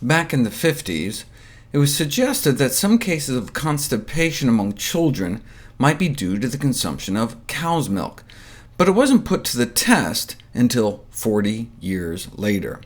Back in the 50s, it was suggested that some cases of constipation among children might be due to the consumption of cow's milk, but it wasn't put to the test until 40 years later.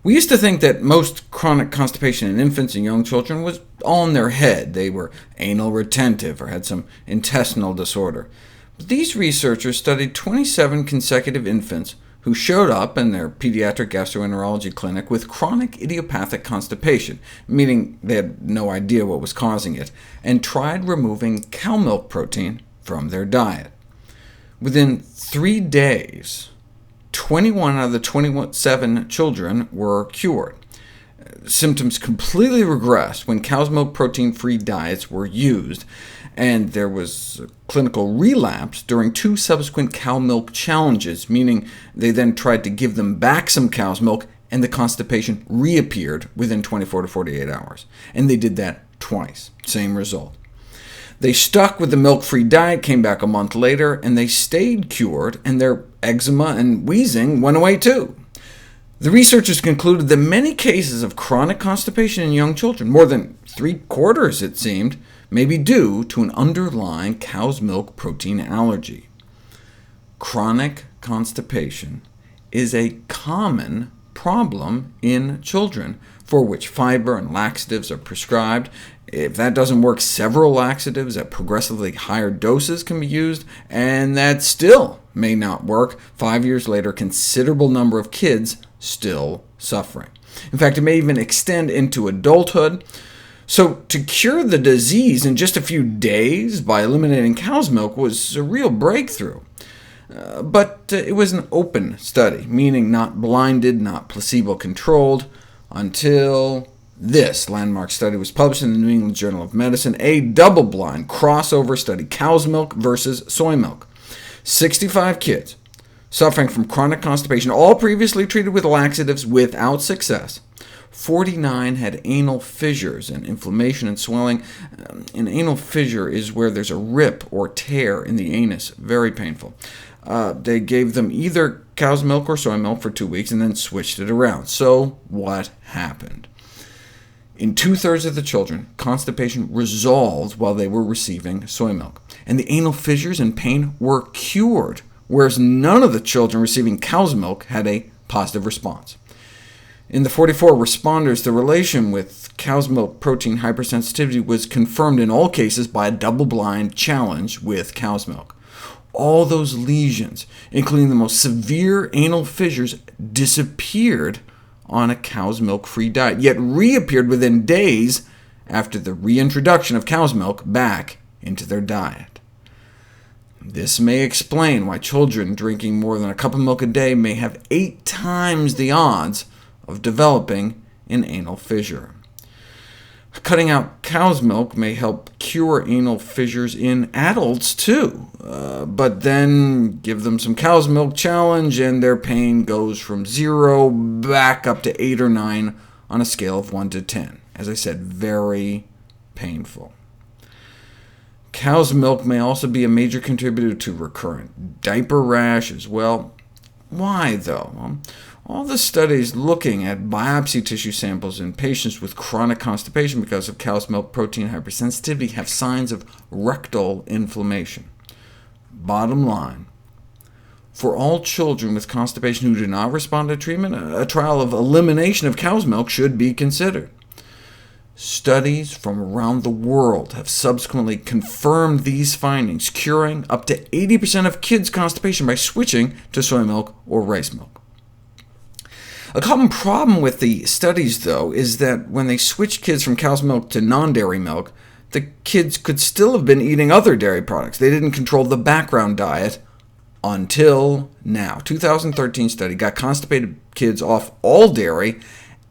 We used to think that most chronic constipation in infants and young children was all in their head. They were anal retentive or had some intestinal disorder. But these researchers studied 27 consecutive infants who showed up in their pediatric gastroenterology clinic with chronic idiopathic constipation, meaning they had no idea what was causing it, and tried removing cow milk protein from their diet. Within 3 days, 21 out of the 27 children were cured. Symptoms completely regressed when cow's milk protein-free diets were used, and there was a clinical relapse during 2 subsequent cow milk challenges, meaning they then tried to give them back some cow's milk, and the constipation reappeared within 24 to 48 hours. And they did that twice. Same result. They stuck with the milk-free diet, came back a month later, and they stayed cured, and their eczema and wheezing went away too. The researchers concluded that many cases of chronic constipation in young children, more than 3/4 it seemed, may be due to an underlying cow's milk protein allergy. Chronic constipation is a common problem in children, for which fiber and laxatives are prescribed. If that doesn't work, several laxatives at progressively higher doses can be used, and that still may not work. 5 years later, a considerable number of kids still suffering. In fact, it may even extend into adulthood. So to cure the disease in just a few days by eliminating cow's milk was a real breakthrough. But it was an open study, meaning not blinded, not placebo-controlled, until this landmark study was published in the New England Journal of Medicine, a double-blind crossover study, cow's milk versus soy milk. 65 kids suffering from chronic constipation, all previously treated with laxatives without success. 49 had anal fissures and inflammation and swelling. An anal fissure is where there's a rip or tear in the anus, very painful. They gave them either cow's milk or soy milk for 2 weeks, and then switched it around. So what happened? In 2/3 of the children, constipation resolved while they were receiving soy milk, and the anal fissures and pain were cured, whereas none of the children receiving cow's milk had a positive response. In the 44 responders, the relation with cow's milk protein hypersensitivity was confirmed in all cases by a double-blind challenge with cow's milk. All those lesions, including the most severe anal fissures, disappeared on a cow's milk-free diet, yet reappeared within days after the reintroduction of cow's milk back into their diet. This may explain why children drinking more than a cup of milk a day may have 8 times the odds of developing an anal fissure. Cutting out cow's milk may help cure anal fissures in adults too, but then give them some cow's milk challenge, and their pain goes from 0 back up to 8 or 9 on a scale of 1 to 10. As I said, very painful. Cow's milk may also be a major contributor to recurrent diaper rash as well. Why, though? Well, all the studies looking at biopsy tissue samples in patients with chronic constipation because of cow's milk protein hypersensitivity have signs of rectal inflammation. Bottom line, for all children with constipation who do not respond to treatment, a trial of elimination of cow's milk should be considered. Studies from around the world have subsequently confirmed these findings, curing up to 80% of kids' constipation by switching to soy milk or rice milk. A common problem with the studies, though, is that when they switched kids from cow's milk to non-dairy milk, the kids could still have been eating other dairy products. They didn't control the background diet until now. 2013 study got constipated kids off all dairy,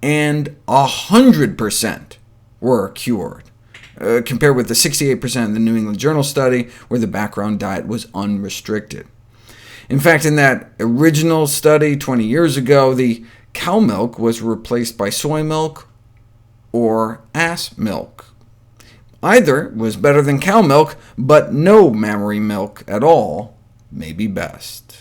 and 100% were cured, compared with the 68% in the New England Journal study, where the background diet was unrestricted. In fact, in that original study 20 years ago, the cow milk was replaced by soy milk or ass milk. Either was better than cow milk, but no mammary milk at all may be best.